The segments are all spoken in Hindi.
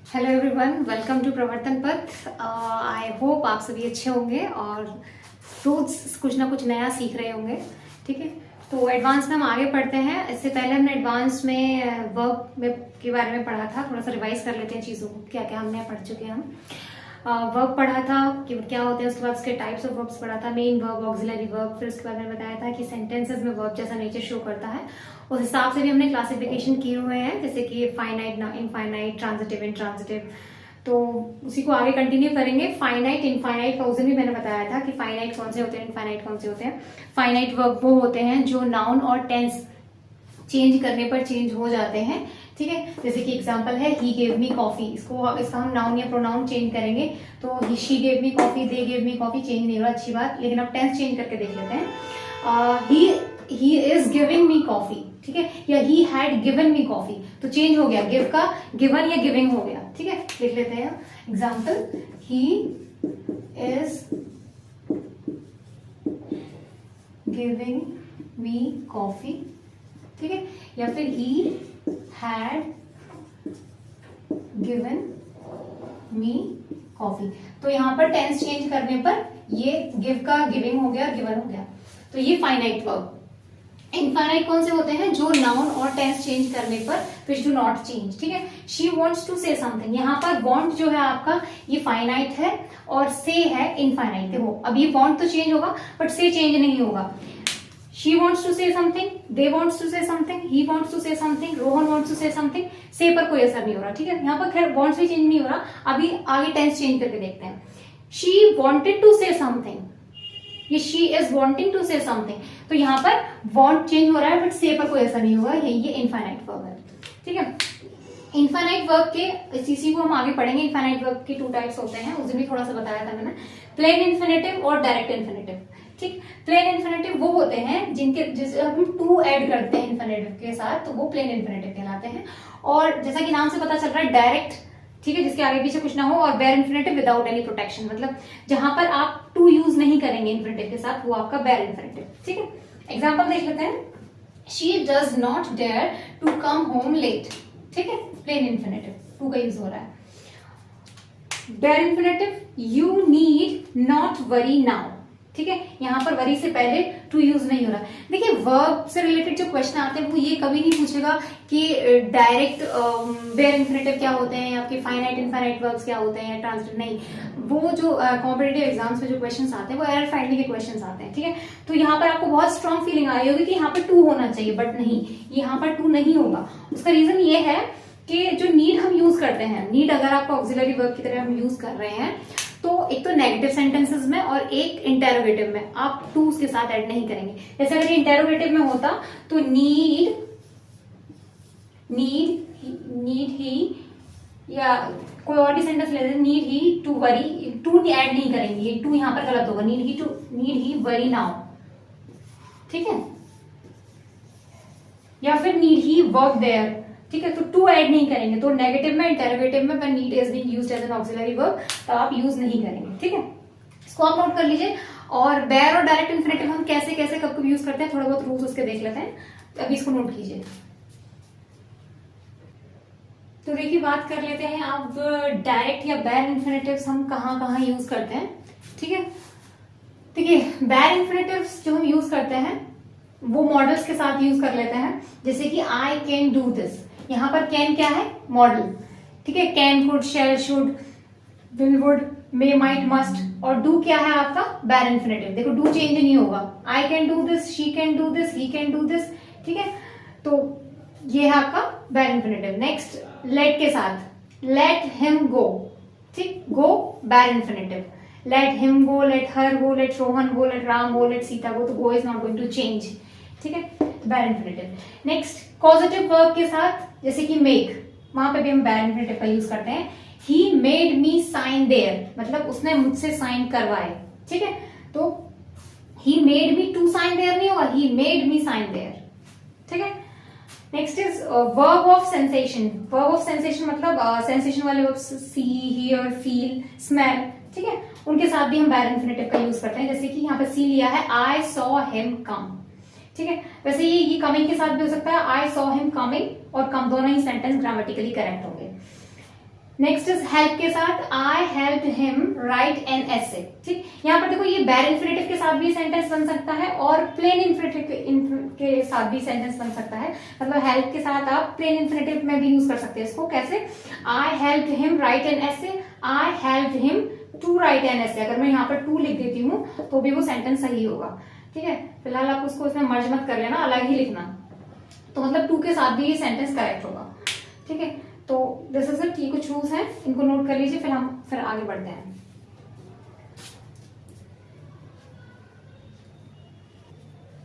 हेलो एवरीवन, वेलकम टू प्रवर्तन पथ। आई होप आप सभी अच्छे होंगे और रोज कुछ ना कुछ नया सीख रहे होंगे। ठीक है, तो एडवांस में हम आगे पढ़ते हैं। इससे पहले हमने एडवांस में वर्ब में के बारे में पढ़ा था। थोड़ा सा रिवाइज कर लेते हैं चीज़ों को, क्या क्या हमने पढ़ चुके हैं हम। वर्ब पढ़ा था कि क्या होते हैं, उसके बाद उसके टाइप्स ऑफ वर्ब्स पढ़ा था, मेन वर्ब, ऑक्सिलरी वर्ब। फिर उसके बाद मैंने बताया था कि सेंटेंसेस में वर्ब जैसा नेचर शो करता है, उस हिसाब से भी हमने क्लासिफिकेशन किए हुए हैं, जैसे कि फाइनाइट, इनफाइनाइट, ट्रांजिटिव, इंट्रांजिटिव। तो उसी को आगे कंटिन्यू करेंगे। फाइनाइट, इनफाइनाइट का उस दिन भी मैंने बताया था कि फाइनाइट कौन से होते हैं, इनफाइनाइट कौन से होते हैं। फाइनाइट वर्ब वो होते हैं जो नाउन और टेंस चेंज करने पर चेंज हो जाते हैं। ठीक है, जैसे कि एग्जांपल है ही गेव मी कॉफी। इसका हम नाउन या प्रोनाउन चेंज करेंगे तो she gave me coffee, they gave me coffee change नहीं हो रहा, अच्छी बात। लेकिन अब टेंस चेंज करके देख लेते हैं। He is giving me coffee, ठीक है, या he had given me coffee, तो चेंज हो गया, गिव का गिवन या गिविंग हो गया। ठीक है, देख लेते हैं example. He is giving me coffee, ठीक है, या फिर he had given me coffee. तो यहां पर टेंस चेंज करने पर ये गिव का गिविंग हो गया, गिवन हो गया। तो ये फाइनाइट वर्ब। इनफाइनाइट कौन से होते हैं, जो नाउन और टेंस चेंज करने पर विच डू नॉट चेंज। ठीक है, she wants to say something, यहाँ पर वॉन्ट जो है आपका ये फाइनाइट है और से है इनफाइनाइट। देखो अब ये वॉन्ट तो चेंज होगा बट से चेंज नहीं होगा। She wants to say something, they wants to say something, he wants to say something, Rohan wants to say something, से पर कोई असर नहीं हो रहा। ठीक है, यहाँ पर खैर wants भी चेंज नहीं हो रहा। अभी आगे टेंस चेंज करके देखते हैं। She wanted to say something, ये she is wanting to say something, तो यहाँ पर want चेंज हो रहा है बट से पर कोई असर नहीं होगा। ये इनफाइनाइट वर्ब है। ठीक है, इनफाइनाइट वर्ब के इसी को हम आगे पढ़ेंगे। इनफाइनाइट वर्ब के 2 टाइप्स होते हैं, उस दिन भी थोड़ा सा बताया था मैंने, प्लेन इन्फिनेटिव और डायरेक्ट इन्फिनेटिव। ठीक, प्लेन इन्फिनेटिव वो होते हैं जिसे हम टू ऐड करते हैं इन्फिनेटिव के साथ, तो वो प्लेन इन्फिनेटिव कहलाते हैं। और जैसा कि नाम से पता चल रहा है डायरेक्ट, ठीक है, जिसके आगे पीछे कुछ ना हो। और bare infinitive without any protection, मतलब जहां पर आप टू यूज नहीं करेंगे इन्फिनेटिव के साथ, वो आपका बेयर इन्फिनेटिव। ठीक है, एग्जाम्पल देख लेते हैं। She does not dare to come home late, ठीक है, प्लेन इन्फिनेटिव, टू का यूज हो रहा है। Bare infinitive, you need not worry now, ठीक है, यहां पर वरी से पहले टू यूज नहीं हो रहा। देखिए वर्ब से रिलेटेड जो क्वेश्चन आते हैं वो ये कभी नहीं पूछेगा कि डायरेक्ट बेयर इन्फिनेटिव क्या होते हैं, आपके फाइनाइट इनफाइनाइट वर्ब्स क्या होते हैं, ट्रांजिटिव नहीं। वो जो कॉम्पिटिटिव एग्जाम्स में जो क्वेश्चंस आते हैं वो एरर फाइंडिंग के क्वेश्चंस आते हैं। ठीक है, तो यहाँ पर आपको बहुत स्ट्रॉन्ग फीलिंग आ रही होगी कि यहाँ पर टू होना चाहिए, बट नहीं, यहाँ पर टू नहीं होगा। उसका रीजन ये है कि जो नीड हम यूज करते हैं, नीड अगर आपको ऑक्सिलरी वर्ब की तरह हम यूज कर रहे हैं तो एक तो नेगेटिव सेंटेंसेस में और एक इंटेरोगेटिव में आप टू उसके साथ ऐड नहीं करेंगे। जैसे अगर इंटेरोगेटिव में होता तो नीड ही, या कोई और भी सेंटेंस ले लेते, need he to worry, to add नहीं करेंगे, ये टू यहां पर गलत होगा। नीड ही वरी नाउ, ठीक है, या फिर नीड ही वर्क देयर, ठीक है, तो टू ऐड नहीं करेंगे। तो नेगेटिव में, इंटेरोगेटिव में when need is being used as an auxiliary verb तो आप यूज नहीं करेंगे। ठीक है, इसको आप नोट कर लीजिए। और बेयर और डायरेक्ट इन्फिनेटिव हम कैसे कैसे कब कब यूज करते हैं, थोड़ा बहुत रूल्स उसके देख लेते हैं, अभी इसको नोट कीजिए। तो देखिए बात कर लेते हैं अब डायरेक्ट या बेयर इन्फिनेटिव्स हम कहाँ कहाँ यूज करते हैं। ठीक है, देखिए बेयर इन्फिनेटिव्स जो हम यूज करते हैं वो मॉडल्स के साथ यूज कर लेते हैं। जैसे कि आई कैन डू दिस, यहां पर कैन क्या है, मॉडल। ठीक है, can, could, shall, should, will, would, may, might, must. और डू क्या है आपका, बेयर इन्फिनेटिव। देखो डू चेंज नहीं होगा, I can do this, she can do this, he can do this. ठीक है, तो ये है आपका बेयर इन्फिनेटिव। नेक्स्ट लेट के साथ, लेट हिम गो, ठीक, go bare infinitive. Let him go, let her go, let Rohan go, let Ram go, let Sita go, तो go is not going to change. ठीक है, bare infinitive. Next positive verb के साथ, जैसे कि मेक, वहां पे भी हम बेयर इन्फिनेटिव का यूज करते हैं। He made me sign there, मतलब उसने मुझसे साइन करवाए। ठीक है, तो he made me to sign there नहीं होगा, he made me sign there. ठीक है, next is verb of sensation. Verb of sensation मतलब सेंसेशन वाले verb, see, hear, feel, smell. ठीक है, उनके साथ भी हम बेयर इन्फिनेटिव का यूज करते हैं। जैसे कि यहाँ पे सी लिया है, आई सॉ हिम कम। ठीक है, वैसे ये कमिंग के साथ भी हो सकता है, आई सॉ हिम कमिंग और कम, दोनों ही सेंटेंस ग्रामेटिकली करेक्ट होंगे। नेक्स्ट इज हेल्प के साथ आई हेल्प हिम राइट एन एसे। ठीक, यहाँ पर देखो ये बैर इन्फिनेटिव के साथ भी सेंटेंस बन सकता है और प्लेन इन्फिनेटिव के साथ भी सेंटेंस बन सकता है। मतलब हेल्प के साथ आप प्लेन इन्फिनेटिव में भी यूज कर सकते हैं इसको। कैसे? I help him write an essay, I help him to write an essay. अगर मैं यहाँ पर टू लिख देती हूँ तो भी वो सेंटेंस सही होगा। ठीक है, फिलहाल आप उसको इसमें मर्ज मत कर लेना, अलग ही लिखना। तो मतलब टू के साथ भी ये सेंटेंस करेक्ट होगा। ठीक है, तो दिस इज इट। कुछ रूल्स हैं, इनको नोट कर लीजिए, फिर आगे बढ़ते हैं।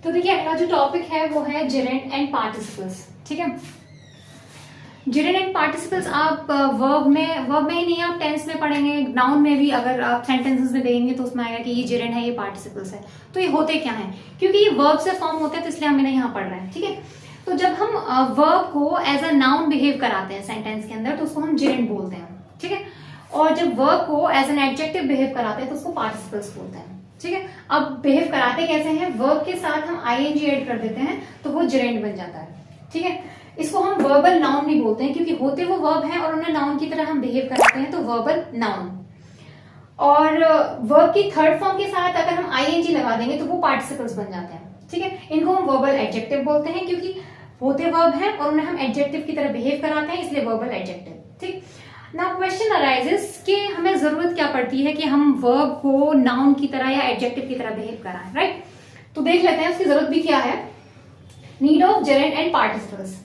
तो देखिए अगला जो टॉपिक है वो है जेरेंड एंड पार्टिसिपल्स। ठीक है, जेरेंड एंड पार्टिसिपल्स आप वर्ब में ही नहीं, आप टेंस में पढ़ेंगे, नाउन में भी अगर आप सेंटेंसेस में देखेंगे तो उसमें आएगा कि ये जेरेंड है, ये पार्टिसिपल्स है। तो ये होते क्या है, क्योंकि ये वर्ब से फॉर्म होते हैं तो इसलिए हम इन्हें यहाँ पढ़ रहे हैं। ठीक है, तो जब हम वर्ब को एज अ नाउन बिहेव कराते हैं सेंटेंस के अंदर तो उसको हम जेरेंड बोलते हैं। ठीक है, और जब वर्ब को एज एन एडजेक्टिव बिहेव कराते हैं तो उसको पार्टिसिपल्स बोलते हैं। ठीक है, अब बिहेव कराते कैसे हैं, वर्ब के साथ हम आईएनजी ऐड कर देते हैं तो वो जेरेंड बन जाता है। ठीक है, इसको हम वर्बल नाउन नहीं बोलते हैं क्योंकि होते वो वर्ब हैं और उन्हें नाउन की तरह हम बिहेव कराते हैं तो वर्बल नाउन। और वर्ब की थर्ड फॉर्म के साथ अगर हम आईएनजी लगा देंगे तो वो पार्टिसिपल्स बन जाते हैं। ठीक है, इनको हम वर्बल एडजेक्टिव बोलते हैं क्योंकि होते वर्ब हैं और उन्हें हम एडजेक्टिव की तरह बिहेव कराते हैं, इसलिए वर्बल एडजेक्टिव। ठीक, नाउ क्वेश्चन अराइजेस कि हमें जरूरत क्या पड़ती है कि हम वर्ब को नाउन की तरह या एडजेक्टिव की तरह बिहेव कराएं, राइट? तो देख लेते हैं उसकी जरूरत भी क्या है। Need of gerund and participles.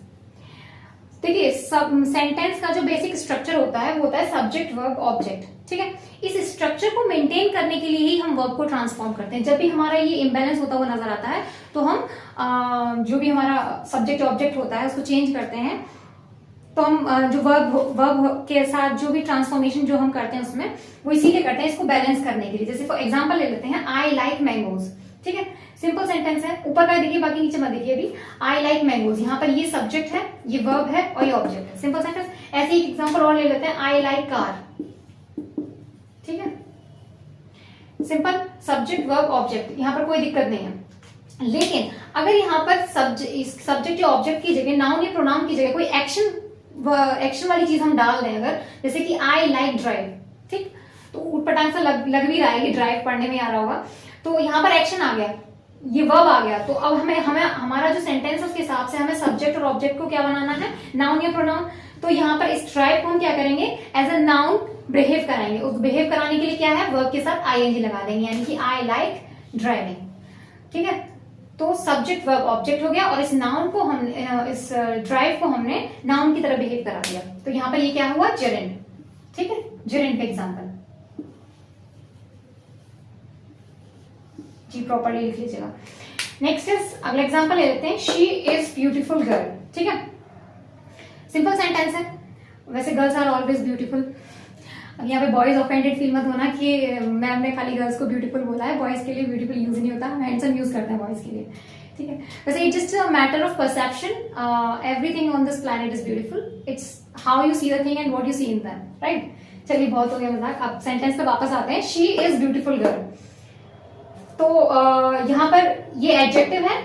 देखिए सेंटेंस का जो बेसिक स्ट्रक्चर होता है वो होता है सब्जेक्ट वर्ब ऑब्जेक्ट। ठीक है, इस स्ट्रक्चर को मेंटेन करने के लिए ही हम वर्ब को ट्रांसफॉर्म करते हैं। जब भी हमारा ये इम्बैलेंस होता हुआ नजर आता है तो हम जो भी हमारा सब्जेक्ट ऑब्जेक्ट होता है उसको चेंज करते हैं। तो हम जो वर्ब के साथ जो भी ट्रांसफॉर्मेशन जो हम करते हैं उसमें वो इसीलिए करते हैं इसको बैलेंस करने के लिए। जैसे फॉर एग्जाम्पल ले लेते हैं, आई लाइक मैंगोज। ठीक है, सिंपल सेंटेंस है, ऊपर का देखिए बाकी नीचे मत देखिए। अभी आई लाइक मैंगोज, यहाँ पर ये सब्जेक्ट है, ये वर्ब है और ये ऑब्जेक्ट है। Simple sentence. ऐसे एक एग्जांपल और ले लेते हैं, आई लाइक कार। ठीक है, सिंपल सब्जेक्ट वर्ब ऑब्जेक्ट, यहाँ पर कोई दिक्कत नहीं है। लेकिन अगर यहाँ पर सब्जेक्ट या ऑब्जेक्ट की जगह नाउन या प्रोनाउन की जगह कोई एक्शन वाली चीज हम डाल दें, अगर जैसे कि आई लाइक ड्राइव, ठीक, तो ऊटपटांग सा लग भी रहा है कि ड्राइव पढ़ने में आ रहा होगा, तो यहाँ पर एक्शन आ गया, ये वर्ब आ गया, तो अब हमें हमारा जो सेंटेंस है उसके हिसाब से हमें सब्जेक्ट और ऑब्जेक्ट को क्या बनाना है, नाउन या प्रोनाउन। तो यहाँ पर इस ड्राइव को हम क्या करेंगे, एज अ नाउन बिहेव कराएंगे। उस बिहेव कराने के लिए क्या है, वर्ब के साथ आईएनजी लगा देंगे, यानी कि आई लाइक ड्राइविंग। ठीक है, तो सब्जेक्ट वर्ब ऑब्जेक्ट हो गया और इस नाउन को हम इस ड्राइव को हमने नाउन की तरह बिहेव करा दिया। तो यहाँ पर ये क्या हुआ, जेरेंड। ठीक है, जेरेंड का एग्जाम्पल जी प्रॉपर्ली लिख लीजिएगा। नेक्स्ट इज, अगला एग्जांपल ले लेते हैं, शी इज ब्यूटीफुल गर्ल। ठीक है, सिंपल सेंटेंस है, वैसे गर्ल्स आर ऑलवेज ब्यूटीफुल। अब यहाँ पे बॉयज ऑफेंडेड फील मत होना कि मैम ने खाली गर्ल्स को ब्यूटीफुल बोला है, बॉयज के लिए ब्यूटीफुल यूज नहीं होता, हैंडसम यूज करते हैं बॉयज के लिए। ठीक है, वैसे it just a matter of perception, everything on this planet is beautiful, it's how you see the thing and what you see in them, right? चलिए बहुत हो गया मजाक, अब सेंटेंस पे वापस आते हैं। शी इज ब्यूटीफुल गर्ल, तो यहाँ पर ये एडजेक्टिव है,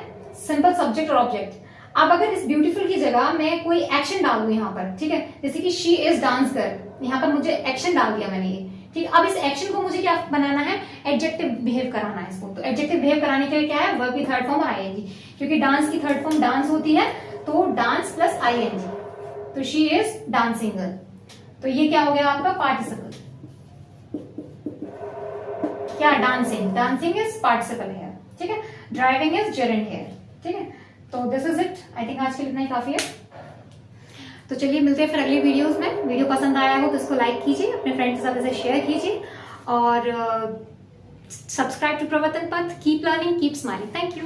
सिंपल सब्जेक्ट और ऑब्जेक्ट। अब अगर इस ब्यूटीफुल की जगह मैं कोई एक्शन डाल दूं यहाँ पर, ठीक है, जैसे कि शी इज डांस गर्ल, यहाँ पर मुझे एक्शन डाल दिया मैंने ये। ठीक, अब इस एक्शन को मुझे क्या बनाना है, एडजेक्टिव बिहेव कराना है इसको। तो एडजेक्टिव बिहेव कराने के लिए क्या है, वर्ब की थर्ड फॉर्म और आईएनजी, क्योंकि डांस की थर्ड फॉर्म डांस होती है, तो डांस प्लस आईएनजी, तो शी इज डांसिंग गर्ल। तो ये क्या हो गया आपका, पार्टिसिपल। क्या, डांसिंग, डांसिंग इज पार्टिसिपल है। ठीक है, ड्राइविंग इज जेरेंड है। ठीक है, तो this is it, I think आज के लिए इतना ही काफी है। तो चलिए मिलते हैं फिर अगली वीडियोस में। वीडियो पसंद आया हो तो इसको लाइक कीजिए, अपने फ्रेंड्स के साथ इसे शेयर कीजिए और सब्सक्राइब टू प्रवर्तन पथ। Keep learning, keep smiling. Thank you.